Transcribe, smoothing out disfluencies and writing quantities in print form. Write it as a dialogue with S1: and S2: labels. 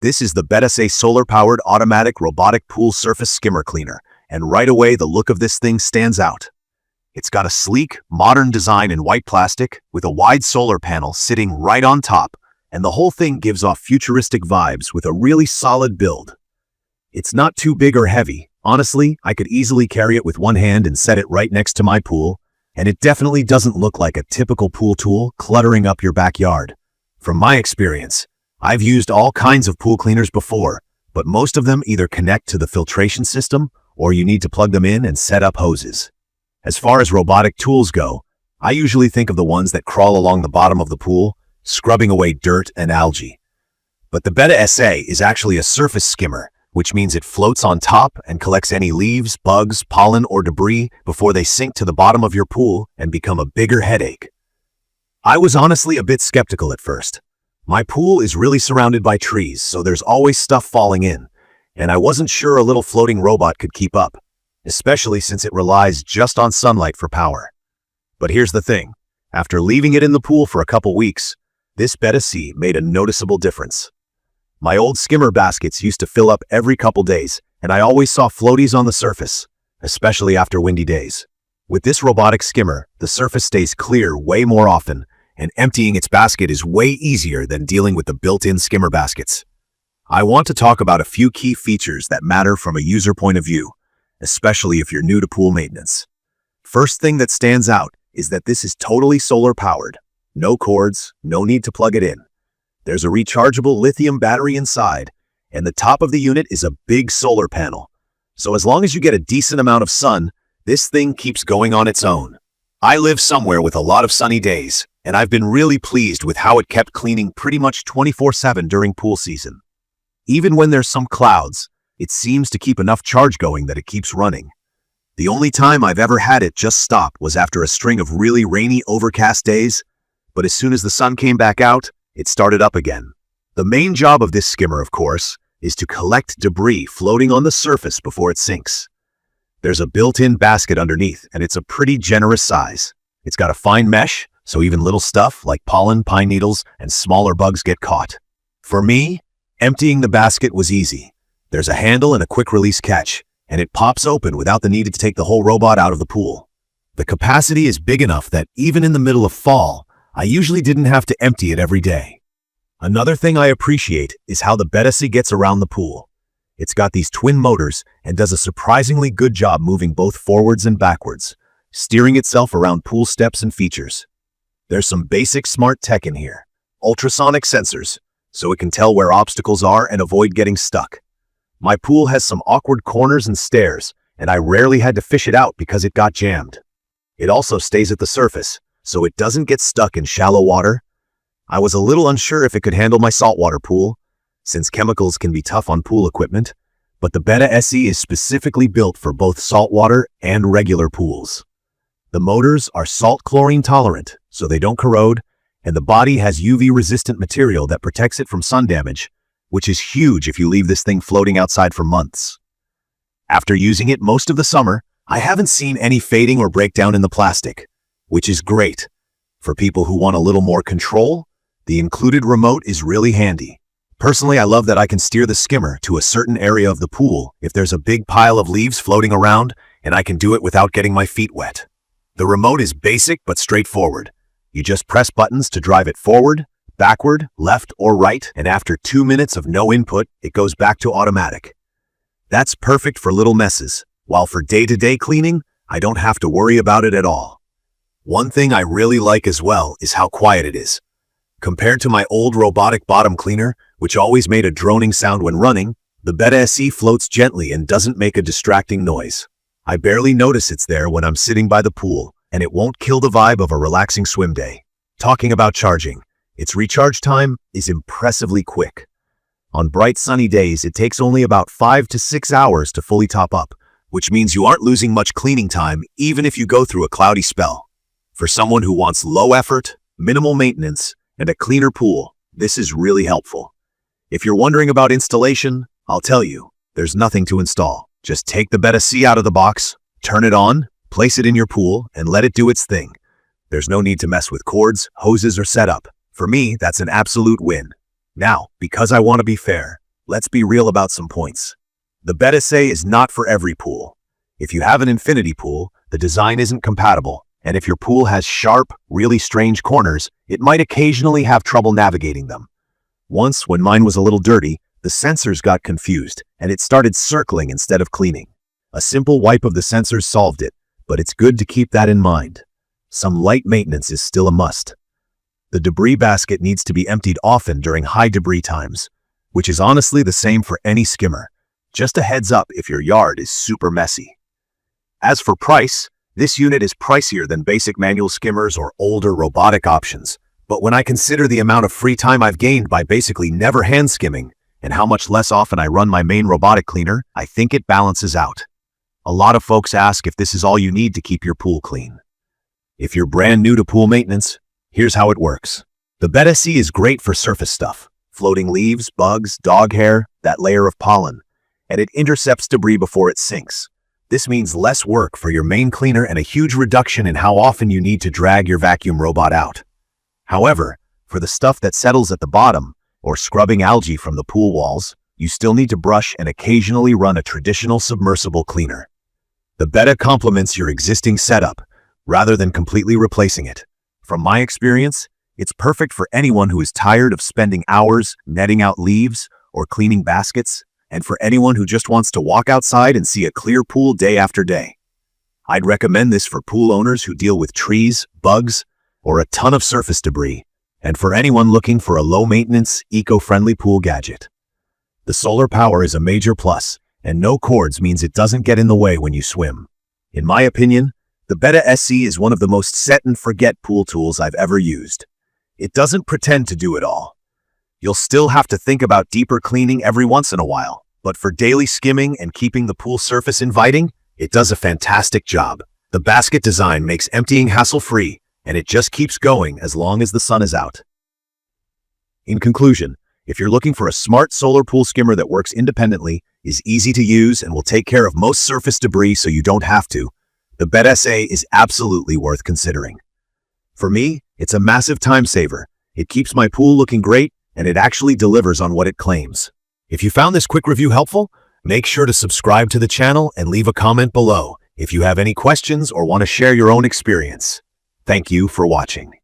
S1: This is the Betta solar-powered automatic robotic pool surface skimmer cleaner, and right away the look of this thing stands out. It's got a sleek, modern design in white plastic with a wide solar panel sitting right on top, and the whole thing gives off futuristic vibes with a really solid build. It's not too big or heavy. Honestly, I could easily carry it with one hand and set it right next to my pool, and it definitely doesn't look like a typical pool tool cluttering up your backyard. From my experience, I've used all kinds of pool cleaners before, but most of them either connect to the filtration system or you need to plug them in and set up hoses. As far as robotic tools go, I usually think of the ones that crawl along the bottom of the pool, scrubbing away dirt and algae. But the Betta SA is actually a surface skimmer, which means it floats on top and collects any leaves, bugs, pollen, or debris before they sink to the bottom of your pool and become a bigger headache. I was honestly a bit skeptical at first. My pool is really surrounded by trees, so there's always stuff falling in, and I wasn't sure a little floating robot could keep up, especially since it relies just on sunlight for power. But here's the thing. After leaving it in the pool for a couple weeks, this Betta C made a noticeable difference. My old skimmer baskets used to fill up every couple days, and I always saw floaties on the surface, especially after windy days. With this robotic skimmer, the surface stays clear way more often, and emptying its basket is way easier than dealing with the built-in skimmer baskets. I want to talk about a few key features that matter from a user point of view, especially if you're new to pool maintenance. First thing that stands out is that this is totally solar-powered. No cords, no need to plug it in. There's a rechargeable lithium battery inside, and the top of the unit is a big solar panel. So as long as you get a decent amount of sun, this thing keeps going on its own. I live somewhere with a lot of sunny days, and I've been really pleased with how it kept cleaning pretty much 24/7 during pool season. Even when there's some clouds, it seems to keep enough charge going that it keeps running. The only time I've ever had it just stop was after a string of really rainy, overcast days, but as soon as the sun came back out, it started up again. The main job of this skimmer, of course, is to collect debris floating on the surface before it sinks. There's a built-in basket underneath, and it's a pretty generous size. It's got a fine mesh, so even little stuff like pollen, pine needles, and smaller bugs get caught. For me, emptying the basket was easy. There's a handle and a quick-release catch, and it pops open without the need to take the whole robot out of the pool. The capacity is big enough that even in the middle of fall, I usually didn't have to empty it every day. Another thing I appreciate is how the Betta C gets around the pool. It's got these twin motors and does a surprisingly good job moving both forwards and backwards, steering itself around pool steps and features. There's some basic smart tech in here. Ultrasonic sensors, so it can tell where obstacles are and avoid getting stuck. My pool has some awkward corners and stairs, and I rarely had to fish it out because it got jammed. It also stays at the surface, so it doesn't get stuck in shallow water. I was a little unsure if it could handle my saltwater pool, since chemicals can be tough on pool equipment, but the Betta SE is specifically built for both saltwater and regular pools. The motors are salt chlorine tolerant, so they don't corrode, and the body has UV-resistant material that protects it from sun damage, which is huge if you leave this thing floating outside for months. After using it most of the summer, I haven't seen any fading or breakdown in the plastic, which is great. For people who want a little more control, the included remote is really handy. Personally, I love that I can steer the skimmer to a certain area of the pool if there's a big pile of leaves floating around, and I can do it without getting my feet wet. The remote is basic but straightforward. You just press buttons to drive it forward, backward, left, or right, and after 2 minutes of no input, it goes back to automatic. That's perfect for little messes, while for day-to-day cleaning, I don't have to worry about it at all. One thing I really like as well is how quiet it is. Compared to my old robotic bottom cleaner, which always made a droning sound when running, the Betta SE floats gently and doesn't make a distracting noise. I barely notice it's there when I'm sitting by the pool, and it won't kill the vibe of a relaxing swim day. Talking about charging, its recharge time is impressively quick. On bright sunny days, it takes only about 5 to 6 hours to fully top up, which means you aren't losing much cleaning time even if you go through a cloudy spell. For someone who wants low effort, minimal maintenance, and a cleaner pool, this is really helpful. If you're wondering about installation, I'll tell you, there's nothing to install. Just take the Betta C out of the box, turn it on, place it in your pool, and let it do its thing. There's no need to mess with cords, hoses, or setup. For me, that's an absolute win. Now, because I want to be fair, let's be real about some points. The Betta is not for every pool. If you have an infinity pool, the design isn't compatible, and if your pool has sharp, really strange corners, it might occasionally have trouble navigating them. Once, when mine was a little dirty, the sensors got confused, and it started circling instead of cleaning. A simple wipe of the sensors solved it, but it's good to keep that in mind. Some light maintenance is still a must. The debris basket needs to be emptied often during high debris times, which is honestly the same for any skimmer. Just a heads up if your yard is super messy. As for price, this unit is pricier than basic manual skimmers or older robotic options, but when I consider the amount of free time I've gained by basically never hand skimming and how much less often I run my main robotic cleaner, I think it balances out. A lot of folks ask if this is all you need to keep your pool clean. If you're brand new to pool maintenance, here's how it works. The Betta is great for surface stuff, floating leaves, bugs, dog hair, that layer of pollen, and it intercepts debris before it sinks. This means less work for your main cleaner and a huge reduction in how often you need to drag your vacuum robot out. However, for the stuff that settles at the bottom, or scrubbing algae from the pool walls, you still need to brush and occasionally run a traditional submersible cleaner. The Betta complements your existing setup, rather than completely replacing it. From my experience, it's perfect for anyone who is tired of spending hours netting out leaves or cleaning baskets, and for anyone who just wants to walk outside and see a clear pool day after day. I'd recommend this for pool owners who deal with trees, bugs, or a ton of surface debris, and for anyone looking for a low-maintenance, eco-friendly pool gadget. The solar power is a major plus, and no cords means it doesn't get in the way when you swim. In my opinion, the Betta is one of the most set-and-forget pool tools I've ever used. It doesn't pretend to do it all. You'll still have to think about deeper cleaning every once in a while, but for daily skimming and keeping the pool surface inviting, it does a fantastic job. The basket design makes emptying hassle-free, and it just keeps going as long as the sun is out. In conclusion, if you're looking for a smart solar pool skimmer that works independently, is easy to use, and will take care of most surface debris so you don't have to, the Betta is absolutely worth considering. For me, it's a massive time saver. It keeps my pool looking great, and it actually delivers on what it claims. If you found this quick review helpful, make sure to subscribe to the channel and leave a comment below if you have any questions or want to share your own experience. Thank you for watching.